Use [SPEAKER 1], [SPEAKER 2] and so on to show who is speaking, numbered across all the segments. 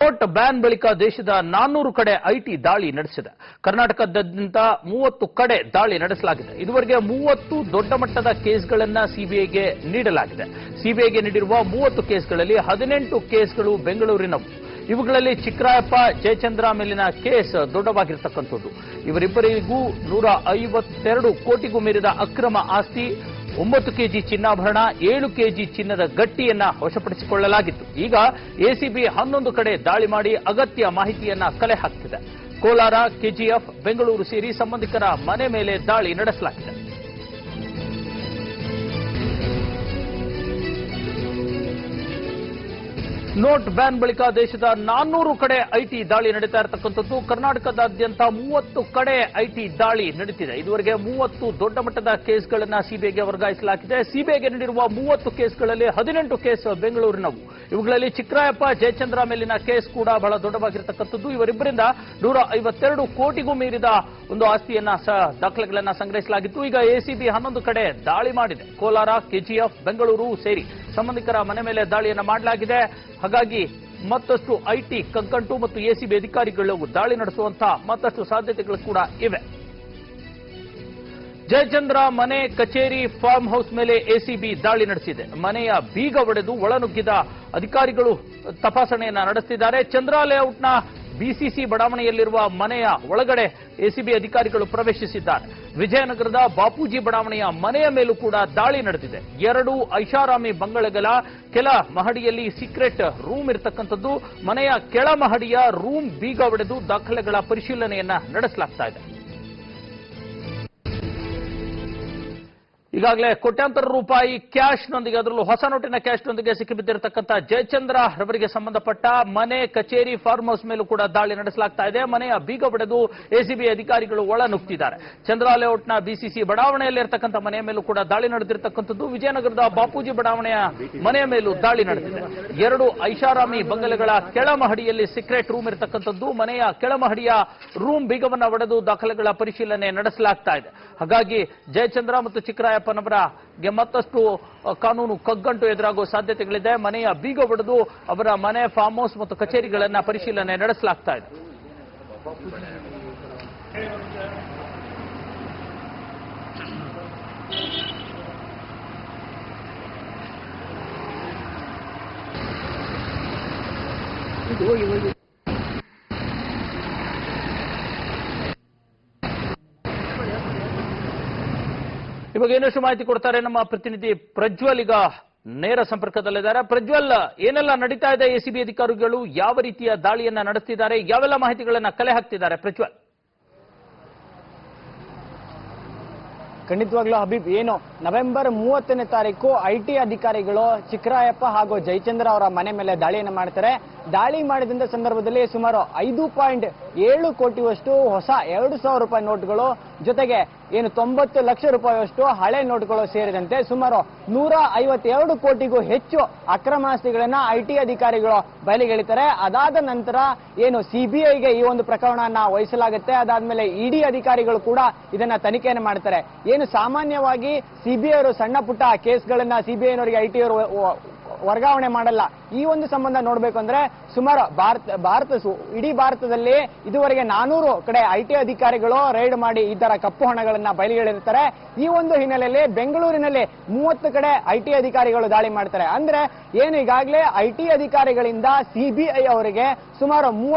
[SPEAKER 1] Note ban ಬಳಿಕ ದೇಶದ 400 ಕಡೆ ಐಟಿ ದಾಳಿ ನಡೆಸಿದೆ. ಕರ್ನಾಟಕದಾದ್ಯಂತ 30 ಕಡೆ ದಾಳಿ ನಡೆಸಲಾಗಿದೆ. ಇದುವರೆಗೆ 30 ದೊಡ್ಡ ಮಟ್ಟದ ಕೇಸ್ಗಳನ್ನು ಸಿಬಿಐಗೆ ನೀಡಲಾಗಿದೆ. ಸಿಬಿಐಗೆ ನೀಡಿರುವ 30 ಕೇಸ್ಗಳಲ್ಲಿ 18 ಕೇಸ್ಗಳು ಬೆಂಗಳೂರಿನವು. ಇವುಗಳಲ್ಲಿ ಚಿಕ್ಕರಾಯಪ್ಪ, ಜಯಚಂದ್ರ ಮೇಲಿನ ಕೇಸ್ ದೊಡ್ಡವಾಗಿರತಕ್ಕಂಥದ್ದು. ಇವರಿಬ್ಬರಿಗೂ 152 ಕೋಟಿಗೂ ಮೀರಿದ ಅಕ್ರಮ ಆಸ್ತಿ, 9 ಕೆಜಿ ಚಿನ್ನಾಭರಣ, 7 ಕೆಜಿ ಚಿನ್ನದ ಗಟ್ಟಿಯನ್ನ ವಶಪಡಿಸಿಕೊಳ್ಳಲಾಗಿತ್ತು. ಈಗ ಎಸಿಬಿ 11 ಕಡೆ ದಾಳಿ ಮಾಡಿ ಅಗತ್ಯ ಮಾಹಿತಿಯನ್ನ ಕಲೆ ಹಾಕ್ತಿದೆ. ಕೋಲಾರ, ಕೆಜಿಎಫ್, ಬೆಂಗಳೂರು ಸೇರಿ ಸಂಬಂಧಿಕರ ಮನೆ ಮೇಲೆ ದಾಳಿ ನಡೆಸಲಾಗಿದೆ. ನೋಟ್ ಬ್ಯಾನ್ ಬಳಿಕ ದೇಶದ 400 ಕಡೆ ಐಟಿ ದಾಳಿ ನಡೀತಾ ಇರತಕ್ಕಂಥದ್ದು. ಕರ್ನಾಟಕದಾದ್ಯಂತ 30 ಕಡೆ ಐಟಿ ದಾಳಿ ನಡೀತಿದೆ. ಇದುವರೆಗೆ 30 ದೊಡ್ಡ ಮಟ್ಟದ ಕೇಸ್ಗಳನ್ನು ಸಿಬಿಐಗೆ ವರ್ಗಾಯಿಸಲಾಗಿದೆ. ಸಿಬಿಐಗೆ ನೀಡಿರುವ 30 ಕೇಸ್ಗಳಲ್ಲಿ 18 ಕೇಸ್ ಬೆಂಗಳೂರಿನವು. ಇವುಗಳಲ್ಲಿ ಚಿಕ್ಕರಾಯಪ್ಪ, ಜಯಚಂದ್ರ ಮೇಲಿನ ಕೇಸ್ ಕೂಡ ಬಹಳ ದೊಡ್ಡವಾಗಿರತಕ್ಕಂಥದ್ದು. ಇವರಿಬ್ಬರಿಂದ 152 ಕೋಟಿಗೂ ಮೀರಿದ ಒಂದು ಆಸ್ತಿಯನ್ನ ದಾಖಲೆಗಳನ್ನ ಸಂಗ್ರಹಿಸಲಾಗಿತ್ತು. ಈಗ ಎಸಿಬಿ 11 ಕಡೆ ದಾಳಿ ಮಾಡಿದೆ. ಕೋಲಾರ, ಕೆಜಿಎಫ್, ಬೆಂಗಳೂರು ಸೇರಿ ಸಂಬಂಧಿಕರ ಮನೆ ಮೇಲೆ ದಾಳಿಯನ್ನ ಮಾಡಲಾಗಿದೆ. ಹಾಗಾಗಿ ಮತ್ತಷ್ಟು ಐಟಿ ಕಗ್ಗಂಟು ಮತ್ತು ಎಸಿಬಿ ಅಧಿಕಾರಿಗಳು ದಾಳಿ ನಡೆಸುವಂತಹ ಮತ್ತಷ್ಟು ಸಾಧ್ಯತೆಗಳು ಕೂಡ ಇವೆ. ಜಯಚಂದ್ರ ಮನೆ, ಕಚೇರಿ, ಫಾರ್ಮ್ ಹೌಸ್ ಮೇಲೆ ಎಸಿಬಿ ದಾಳಿ ನಡೆಸಿದೆ. ಮನೆಯ ಬೀಗ ಒಡೆದು ಒಳನುಗ್ಗಿದ ಅಧಿಕಾರಿಗಳು ತಪಾಸಣೆಯನ್ನ ನಡೆಸುತ್ತಿದ್ದಾರೆ. ಚಂದ್ರ ಲೇಔಟ್ನ ಬಿಸಿಸಿ ಬಡಾವಣೆಯಲ್ಲಿರುವ ಮನೆಯ ಒಳಗಡೆ ಎಸಿಬಿ ಅಧಿಕಾರಿಗಳು ಪ್ರವೇಶಿಸಿದ್ದಾರೆ. ವಿಜಯನಗರದ ಬಾಪೂಜಿ ಬಡಾವಣೆಯ ಮನೆಯ ಮೇಲೂ ಕೂಡ ದಾಳಿ ನಡೆದಿದೆ. 2 ಐಷಾರಾಮಿ ಬಂಗಲೆಗಳ ಕೆಳ ಮಹಡಿಯಲ್ಲಿ ಸೀಕ್ರೆಟ್ ರೂಮ್ ಇರತಕ್ಕಂಥದ್ದು. ಮನೆಯ ಕೆಳ ಮಹಡಿಯ ರೂಮ್ ಬೀಗ ಒಡೆದು ದಾಖಲೆಗಳ ಪರಿಶೀಲನೆಯನ್ನ ನಡೆಸಲಾಗ್ತಾ ಇದೆ. ಈಗಾಗಲೇ ಕೋಟ್ಯಾಂತರ ರೂಪಾಯಿ ಕ್ಯಾಶ್ನೊಂದಿಗೆ, ಅದರಲ್ಲೂ ಹೊಸ ನೋಟಿನ ಕ್ಯಾಶ್ನೊಂದಿಗೆ ಸಿಕ್ಕಿಬಿದ್ದಿರತಕ್ಕಂಥ ಜಯಚಂದ್ರ ರವರಿಗೆ ಸಂಬಂಧಪಟ್ಟ ಮನೆ, ಕಚೇರಿ, ಫಾರ್ಮ್ ಹೌಸ್ ಮೇಲೂ ಕೂಡ ದಾಳಿ ನಡೆಸಲಾಗ್ತಾ ಇದೆ. ಮನೆಯ ಬೀಗ ಒಡೆದು ಎಸಿಬಿ ಅಧಿಕಾರಿಗಳು ಒಳ ನುಗ್ತಿದ್ದಾರೆ. ಚಂದ್ರ ಲೇಔಟ್ನ ಬಿಸಿಸಿ ಬಡಾವಣೆಯಲ್ಲಿರ್ತಕ್ಕಂಥ ಮನೆಯ ಮೇಲೂ ಕೂಡ ದಾಳಿ ನಡೆದಿರತಕ್ಕಂಥದ್ದು. ವಿಜಯನಗರದ ಬಾಪೂಜಿ ಬಡಾವಣೆಯ ಮನೆಯ ಮೇಲೂ ದಾಳಿ ನಡೆದಿದೆ. 2 ಐಷಾರಾಮಿ ಬಂಗಲೆಗಳ ಕೆಳ ಮಹಡಿಯಲ್ಲಿ ಸೀಕ್ರೆಟ್ ರೂಮ್ ಇರತಕ್ಕಂಥದ್ದು. ಮನೆಯ ಕೆಳ ಮಹಡಿಯ ರೂಮ್ ಬೀಗವನ್ನು ಒಡೆದು ದಾಖಲೆಗಳ ಪರಿಶೀಲನೆ ನಡೆಸಲಾಗ್ತಾ ಇದೆ. ಹಾಗಾಗಿ ಜಯಚಂದ್ರ ಮತ್ತು ಚಿಕ್ಕರಾಯಪ್ಪನವರಿಗೆ ಮತ್ತಷ್ಟು ಕಾನೂನು ಕಗ್ಗಂಟು ಎದುರಾಗುವ ಸಾಧ್ಯತೆಗಳಿದೆ. ಮನೆಯ ಬೀಗ ಒಡೆದು ಅವರ ಮನೆ, ಫಾರ್ಮ್ ಹೌಸ್ ಮತ್ತು ಕಚೇರಿಗಳನ್ನ ಪರಿಶೀಲನೆ ನಡೆಸಲಾಗ್ತಾ ಇದೆ. ಇವಾಗ ಏನಷ್ಟು ಮಾಹಿತಿ ಕೊಡ್ತಾರೆ ನಮ್ಮ ಪ್ರತಿನಿಧಿ ಪ್ರಜ್ವಲ್. ಈಗ ನೇರ ಸಂಪರ್ಕದಲ್ಲಿದ್ದಾರೆ. ಪ್ರಜ್ವಲ್, ಏನೆಲ್ಲ ನಡೀತಾ ಇದೆ? ಎಸಿಬಿ ಅಧಿಕಾರಿಗಳು ಯಾವ ರೀತಿಯ ದಾಳಿಯನ್ನ ನಡೆಸ್ತಿದ್ದಾರೆ? ಯಾವೆಲ್ಲ ಮಾಹಿತಿಗಳನ್ನ ಕಲೆ ಹಾಕ್ತಿದ್ದಾರೆ? ಪ್ರಜ್ವಲ್.
[SPEAKER 2] ಖಂಡಿತವಾಗ್ಲೂ ಹಬೀಬ್, ಏನು ನವೆಂಬರ್ 30ನೇ ತಾರೀಕು ಐಟಿ ಅಧಿಕಾರಿಗಳು ಚಿಕ್ಕರಾಯಪ್ಪ ಹಾಗೂ ಜಯಚಂದ್ರ ಅವರ ಮನೆ ಮೇಲೆ ದಾಳಿಯನ್ನು ಮಾಡ್ತಾರೆ. ದಾಳಿ ಮಾಡಿದಂತ ಸಂದರ್ಭದಲ್ಲಿ ಸುಮಾರು 5.7 ಕೋಟಿಯಷ್ಟು ಹೊಸ 2,000 ರೂಪಾಯಿ ನೋಟ್ಗಳು, ಜೊತೆಗೆ ಏನು 90 ಲಕ್ಷ ರೂಪಾಯಿಯಷ್ಟು ಹಳೆ ನೋಟ್ಗಳು ಸೇರಿದಂತೆ ಸುಮಾರು 152 ಕೋಟಿಗೂ ಹೆಚ್ಚು ಅಕ್ರಮ ಆಸ್ತಿಗಳನ್ನ ಐಟಿ ಅಧಿಕಾರಿಗಳು ಬಯಲಿಗೆಳಿತಾರೆ. ಅದಾದ ನಂತರ ಏನು ಸಿಬಿಐಗೆ ಈ ಒಂದು ಪ್ರಕರಣವನ್ನ ವಹಿಸಲಾಗುತ್ತೆ. ಅದಾದ್ಮೇಲೆ ಇಡಿ ಅಧಿಕಾರಿಗಳು ಕೂಡ ಇದನ್ನ ತನಿಖೆಯನ್ನು ಮಾಡ್ತಾರೆ. ಏನು ಸಾಮಾನ್ಯವಾಗಿ ಸಿಬಿಐ ಅವರು ಸಣ್ಣ ಪುಟ್ಟ ಕೇಸ್ಗಳನ್ನ ಸಿಬಿಐನವರಿಗೆ ಐಟಿ ಅವರು ವರ್ಗಾವಣೆ ಮಾಡಲ್ಲ. ಈ ಒಂದು ಸಂಬಂಧ ನೋಡ್ಬೇಕು ಅಂದ್ರೆ ಸುಮಾರು ಇಡೀ ಭಾರತದಲ್ಲಿ ಇದುವರೆಗೆ 400 ಕಡೆ ಐಟಿ ಅಧಿಕಾರಿಗಳು ರೈಡ್ ಮಾಡಿ ಈ ತರ ಕಪ್ಪು ಹಣಗಳನ್ನ ಬಯಲಿಗೆಳಿರ್ತಾರೆ. ಈ ಒಂದು ಹಿನ್ನೆಲೆಯಲ್ಲಿ ಬೆಂಗಳೂರಿನಲ್ಲಿ 30 ಕಡೆ ಐಟಿ ಅಧಿಕಾರಿಗಳು ದಾಳಿ ಮಾಡ್ತಾರೆ. ಅಂದ್ರೆ ಏನು ಈಗಾಗಲೇ ಐಟಿ ಅಧಿಕಾರಿಗಳಿಂದ ಸಿಬಿಐ ಅವರಿಗೆ ಸುಮಾರು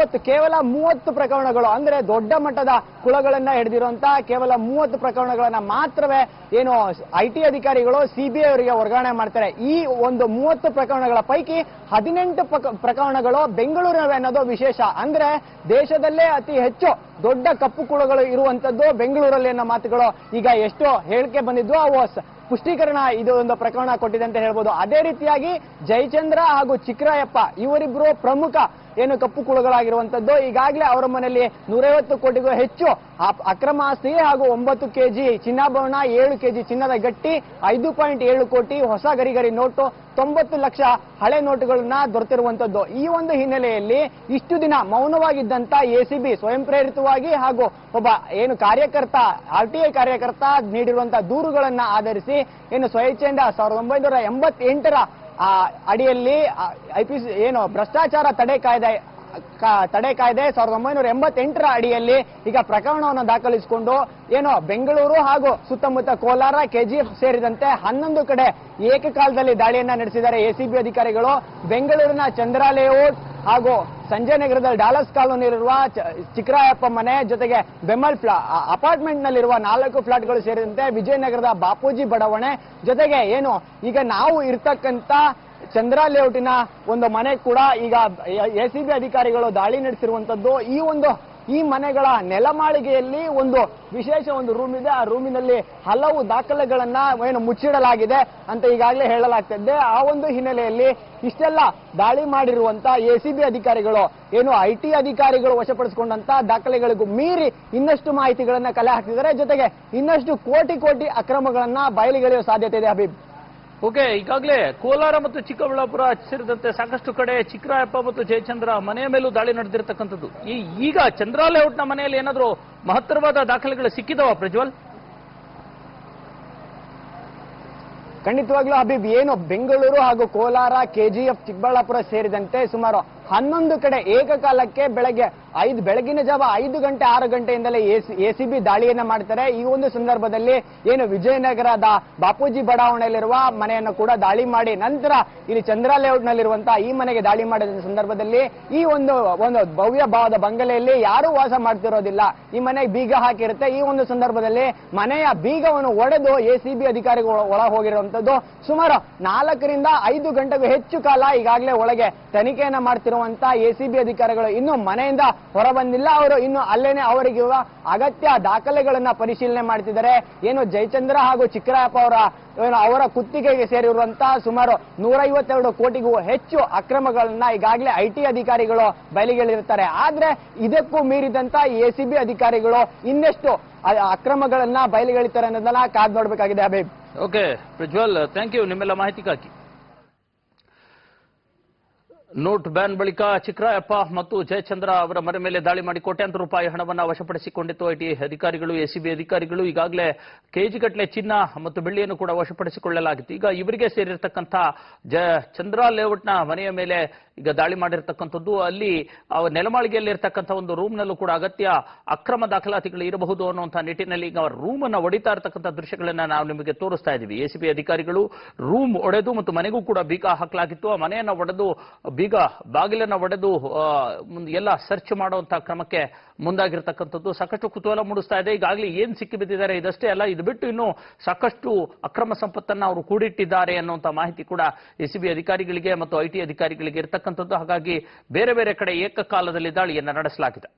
[SPEAKER 2] ಕೇವಲ 30 ಪ್ರಕರಣಗಳು, ಅಂದ್ರೆ ದೊಡ್ಡ ಮಟ್ಟದ ಕುಳಗಳನ್ನ ಹಿಡಿದಿರುವಂತಹ ಕೇವಲ 30 ಪ್ರಕರಣಗಳನ್ನ ಮಾತ್ರವೇ ಏನು ಐಟಿ ಅಧಿಕಾರಿಗಳು ಸಿಬಿಐ ಅವರಿಗೆ ವರ್ಗಾವಣೆ ಮಾಡ್ತಾರೆ. ಈ ಒಂದು 30 ಪ್ರಕರಣಗಳ ಪೈಕಿ 18 ಪ್ರಕರಣಗಳು ಬೆಂಗಳೂರಿನವೇ ಅನ್ನೋದು ವಿಶೇಷ. ಅಂದ್ರೆ ದೇಶದಲ್ಲೇ ಅತಿ ಹೆಚ್ಚು ದೊಡ್ಡ ಕಪ್ಪು ಕುಳಗಳು ಇರುವಂತದ್ದು ಬೆಂಗಳೂರಲ್ಲಿ ಅನ್ನೋ ಮಾತುಗಳು ಈಗ ಎಷ್ಟೋ ಹೇಳಿಕೆ ಬಂದಿದ್ವು, ಅವು ಪುಷ್ಟೀಕರಣ ಇದು ಒಂದು ಪ್ರಕರಣ ಕೊಟ್ಟಿದೆ ಅಂತ ಹೇಳ್ಬೋದು. ಅದೇ ರೀತಿಯಾಗಿ ಜಯಚಂದ್ರ ಹಾಗೂ ಚಿಕ್ಕರಾಯಪ್ಪ ಇವರಿಬ್ರು ಪ್ರಮುಖ ಏನು ಕಪ್ಪು ಕುಳಗಳಾಗಿರುವಂತದ್ದು. ಈಗಾಗಲೇ ಅವರ ಮನೆಯಲ್ಲಿ 150 ಕೋಟಿಗೂ ಹೆಚ್ಚು ಅಕ್ರಮ ಆಸ್ತಿ ಹಾಗೂ 9 ಕೆಜಿ ಚಿನ್ನಾಭರಣ, 7 ಕೆಜಿ ಚಿನ್ನದ ಗಟ್ಟಿ, 5.7 ಕೋಟಿ ಹೊಸ ಗರಿಗರಿ ನೋಟು, 90 ಲಕ್ಷ ಹಳೆ ನೋಟುಗಳನ್ನ ದೊರೆತಿರುವಂತದ್ದು. ಈ ಒಂದು ಹಿನ್ನೆಲೆಯಲ್ಲಿ ಇಷ್ಟು ದಿನ ಮೌನವಾಗಿದ್ದಂತ ಎಸಿಬಿ ಸ್ವಯಂ ಪ್ರೇರಿತವಾಗಿ ಹಾಗೂ ಒಬ್ಬ ಏನು ಕಾರ್ಯಕರ್ತ, ಆರ್ಟಿಐ ಕಾರ್ಯಕರ್ತ ನೀಡಿರುವಂತಹ ದೂರುಗಳನ್ನ ಆಧರಿಸಿ ಏನು ಸ್ವಇಚ್ಛೆಯಿಂದ 1988ರ ಅಡಿಯಲ್ಲಿ ಐಪಿಸಿ ಏನು ಭ್ರಷ್ಟಾಚಾರ ತಡೆ ಕಾಯ್ದೆ ತಡೆ ಕಾಯ್ದೆ 1988ರ ಅಡಿಯಲ್ಲಿ ಈಗ ಪ್ರಕರಣವನ್ನು ದಾಖಲಿಸಿಕೊಂಡು ಏನು ಬೆಂಗಳೂರು ಹಾಗೂ ಸುತ್ತಮುತ್ತ ಕೋಲಾರ, ಕೆಜಿಎಫ್ ಸೇರಿದಂತೆ 11 ಕಡೆ ಏಕಕಾಲದಲ್ಲಿ ದಾಳಿಯನ್ನ ನಡೆಸಿದ್ದಾರೆ ಎಸಿಬಿ ಅಧಿಕಾರಿಗಳು. ಬೆಂಗಳೂರಿನ ಚಂದ್ರ ಲೇಔಟ್ ಹಾಗೂ ಸಂಜಯ್ ನಗರದ ಡಾಲರ್ಸ್ ಕಾಲೋನಿಯಲ್ಲಿರುವ ಚಿಕ್ಕರಾಯಪ್ಪ ಮನೆ ಜೊತೆಗೆ ಬೆಮಲ್ ಅಪಾರ್ಟ್ಮೆಂಟ್ ನಲ್ಲಿರುವ 4 ಫ್ಲಾಟ್ಗಳು ಸೇರಿದಂತೆ ವಿಜಯನಗರದ ಬಾಪೂಜಿ ಬಡಾವಣೆ ಜೊತೆಗೆ ಏನು ಈಗ ನಾವು ಇರ್ತಕ್ಕಂಥ ಚಂದ್ರ ಲೇಔಟಿನ ಒಂದು ಮನೆ ಕೂಡ ಈಗ ಎಸಿಬಿ ಅಧಿಕಾರಿಗಳು ದಾಳಿ ನಡೆಸಿರುವಂತದ್ದು. ಈ ಮನೆಗಳ ನೆಲಮಾಳಿಗೆಯಲ್ಲಿ ಒಂದು ವಿಶೇಷ ಒಂದು ರೂಮ್ ಇದೆ. ಆ ರೂಮಿನಲ್ಲಿ ಹಲವು ದಾಖಲೆಗಳನ್ನ ಏನು ಮುಚ್ಚಿಡಲಾಗಿದೆ ಅಂತ ಈಗಾಗಲೇ ಹೇಳಲಾಗ್ತಿದೆ. ಆ ಒಂದು ಹಿನ್ನೆಲೆಯಲ್ಲಿ ಇಷ್ಟೆಲ್ಲ ದಾಳಿ ಮಾಡಿರುವಂತ ಎಸಿಬಿ ಅಧಿಕಾರಿಗಳು ಏನು ಐಟಿ ಅಧಿಕಾರಿಗಳು ವಶಪಡಿಸಿಕೊಂಡಂತ ದಾಖಲೆಗಳಿಗೂ ಮೀರಿ ಇನ್ನಷ್ಟು ಮಾಹಿತಿಗಳನ್ನ ಕಲೆ ಹಾಕ್ತಿದ್ದಾರೆ. ಜೊತೆಗೆ ಇನ್ನಷ್ಟು ಕೋಟಿ ಅಕ್ರಮಗಳನ್ನ ಬಯಲಿಗೆಳೆಯುವ ಸಾಧ್ಯತೆ ಇದೆ. ಹಬೀಬ್,
[SPEAKER 1] ಓಕೆ, ಈಗಾಗಲೇ ಕೋಲಾರ ಮತ್ತು ಚಿಕ್ಕಬಳ್ಳಾಪುರ ಸೇರಿದಂತೆ ಸಾಕಷ್ಟು ಕಡೆ ಚಿಕ್ಕರಾಯಪ್ಪ ಮತ್ತು ಜಯಚಂದ್ರ ಮನೆಯ ಮೇಲೂ ದಾಳಿ ನಡೆದಿರ್ತಕ್ಕಂಥದ್ದು. ಈಗ ಚಂದ್ರ ಲೇಔಟ್ನ ಮನೆಯಲ್ಲಿ ಏನಾದರೂ ಮಹತ್ತರವಾದ ದಾಖಲೆಗಳು ಸಿಕ್ಕಿದವ ಪ್ರಜ್ವಲ್?
[SPEAKER 2] ಖಂಡಿತವಾಗ್ಲೂ ಹಬೀಬ್, ಏನು ಬೆಂಗಳೂರು ಹಾಗೂ ಕೋಲಾರ, ಕೆಜಿಎಫ್, ಚಿಕ್ಕಬಳ್ಳಾಪುರ ಸೇರಿದಂತೆ ಸುಮಾರು 11 ಕಡೆ ಏಕಕಾಲಕ್ಕೆ ಬೆಳಗಿನ ಜಾವ 5 ಗಂಟೆ 6 ಗಂಟೆಯಿಂದಲೇ ಎಸಿಬಿ ದಾಳಿಯನ್ನ ಮಾಡ್ತಾರೆ. ಈ ಒಂದು ಸಂದರ್ಭದಲ್ಲಿ ಏನು ವಿಜಯನಗರದ ಬಾಪೂಜಿ ಬಡಾವಣೆಯಲ್ಲಿರುವ ಮನೆಯನ್ನು ಕೂಡ ದಾಳಿ ಮಾಡಿ ನಂತರ ಇಲ್ಲಿ ಚಂದ್ರ ಲೇಔಟ್ ನಲ್ಲಿರುವಂತಹ ಈ ಮನೆಗೆ ದಾಳಿ ಮಾಡಿದ ಸಂದರ್ಭದಲ್ಲಿ ಈ ಒಂದು ಭವ್ಯ ಭಾವದ ಬಂಗಲೆಯಲ್ಲಿ ಯಾರೂ ವಾಸ ಮಾಡ್ತಿರೋದಿಲ್ಲ. ಈ ಮನೆಗೆ ಬೀಗ ಹಾಕಿರುತ್ತೆ. ಈ ಒಂದು ಸಂದರ್ಭದಲ್ಲಿ ಮನೆಯ ಬೀಗವನ್ನು ಒಡೆದು ಎಸಿಬಿ ಅಧಿಕಾರಿಗಳು ಒಳ ಹೋಗಿರುವಂತದ್ದು. ಸುಮಾರು 4 ರಿಂದ 5 ಗಂಟೆಗೂ ಹೆಚ್ಚು ಕಾಲ ಈಗಾಗಲೇ ಒಳಗೆ ತನಿಖೆಯನ್ನ ಮಾಡ್ತಿರುವಂತ ಎಸಿಬಿ ಅಧಿಕಾರಿಗಳು ಇನ್ನು ಮನೆಯಿಂದ ಹೊರ ಬಂದಿಲ್ಲ. ಅವರು ಇನ್ನು ಅಲ್ಲೇನೆ ಅವರಿಗಿರುವ ಅಗತ್ಯ ದಾಖಲೆಗಳನ್ನ ಪರಿಶೀಲನೆ ಮಾಡ್ತಿದ್ದಾರೆ. ಏನು ಜಯಚಂದ್ರ ಹಾಗೂ ಚಿಕ್ಕರಾಯಪ್ಪ ಅವರ ಕುತ್ತಿಗೆಗೆ ಸೇರಿರುವಂತಹ ಸುಮಾರು 152 ಕೋಟಿಗೂ ಹೆಚ್ಚು ಅಕ್ರಮಗಳನ್ನ ಈಗಾಗಲೇ ಐಟಿ ಅಧಿಕಾರಿಗಳು ಬಯಲಿಗೆಳಿರ್ತಾರೆ. ಆದ್ರೆ ಇದಕ್ಕೂ ಮೀರಿದಂತ ಎಸಿಬಿ ಅಧಿಕಾರಿಗಳು ಇನ್ನೆಷ್ಟು ಅಕ್ರಮಗಳನ್ನ ಬಯಲಿಗೆಳಿತಾರೆ ಅನ್ನೋದನ್ನ ಕಾದ್ ನೋಡ್ಬೇಕಾಗಿದೆ. Habib,
[SPEAKER 1] okay Prajwal, thank you ನಿಮ್ಮೆಲ್ಲ ಮಾಹಿತಿಗಾಗಿ. ನೋಟ್ ಬ್ಯಾನ್ ಬಳಿಕ ಚಿಕ್ಕರಾಯಪ್ಪ ಮತ್ತು ಜಯಚಂದ್ರ ಅವರ ಮನೆ ಮೇಲೆ ದಾಳಿ ಮಾಡಿ ಕೋಟ್ಯಾಂತರ ರೂಪಾಯಿ ಹಣವನ್ನು ವಶಪಡಿಸಿಕೊಂಡಿತ್ತು ಐಟಿ ಅಧಿಕಾರಿಗಳು, ಎಸಿಬಿ ಅಧಿಕಾರಿಗಳು. ಈಗಾಗಲೇ ಕೆಜಿಗಟ್ಟಲೆ ಚಿನ್ನ ಮತ್ತು ಬೆಳ್ಳಿಯನ್ನು ಕೂಡ ವಶಪಡಿಸಿಕೊಳ್ಳಲಾಗಿತ್ತು. ಈಗ ಇವರಿಗೆ ಸೇರಿರ್ತಕ್ಕಂಥ ಚಂದ್ರ ಲೇಔಟ್ನ ಮನೆಯ ಮೇಲೆ ಈಗ ದಾಳಿ ಮಾಡಿರ್ತಕ್ಕಂಥದ್ದು. ಅಲ್ಲಿ ನೆಲಮಾಳಿಗೆಯಲ್ಲಿರ್ತಕ್ಕಂಥ ಒಂದು ರೂಮ್ನಲ್ಲೂ ಕೂಡ ಅಗತ್ಯ ಅಕ್ರಮ ದಾಖಲಾತಿಗಳು ಇರಬಹುದು ಅನ್ನುವಂಥ ನಿಟ್ಟಿನಲ್ಲಿ ಈಗ ರೂಮ್ ಅನ್ನು ಒಡಿತಾ ಇರತಕ್ಕಂಥ ದೃಶ್ಯಗಳನ್ನ ನಾವು ನಿಮಗೆ ತೋರಿಸ್ತಾ ಇದ್ದೀವಿ. ಎಸಿಬಿ ಅಧಿಕಾರಿಗಳು ರೂಮ್ ಒಡೆದು ಮತ್ತು ಮನೆಗೂ ಕೂಡ ಬೀಗ ಹಾಕಲಾಗಿತ್ತು. ಆ ಮನೆಯನ್ನು ಒಡೆದು ಬೀಗ ಬಾಗಿಲನ್ನ ಒಡೆದು ಎಲ್ಲ ಸರ್ಚ್ ಮಾಡುವಂತಹ ಕ್ರಮಕ್ಕೆ ಮುಂದಾಗಿರ್ತಕ್ಕಂಥದ್ದು ಸಾಕಷ್ಟು ಕುತೂಹಲ ಮೂಡಿಸ್ತಾ ಇದೆ. ಈಗಾಗಲೇ ಏನ್ ಸಿಕ್ಕಿ ಬಿದ್ದಿದ್ದಾರೆ ಇದಷ್ಟೇ ಅಲ್ಲ, ಇದು ಬಿಟ್ಟು ಇನ್ನು ಸಾಕಷ್ಟು ಅಕ್ರಮ ಸಂಪತ್ತನ್ನ ಅವರು ಕೂಡಿಟ್ಟಿದ್ದಾರೆ ಅನ್ನುವಂಥ ಮಾಹಿತಿ ಕೂಡ ಎಸಿಬಿ ಅಧಿಕಾರಿಗಳಿಗೆ ಮತ್ತು ಐಟಿ ಅಧಿಕಾರಿಗಳಿಗೆ ಇರತಕ್ಕಂಥದ್ದು. ಹಾಗಾಗಿ ಬೇರೆ ಬೇರೆ ಕಡೆ ಏಕಕಾಲದಲ್ಲಿ ದಾಳಿಯನ್ನ ನಡೆಸಲಾಗಿದೆ.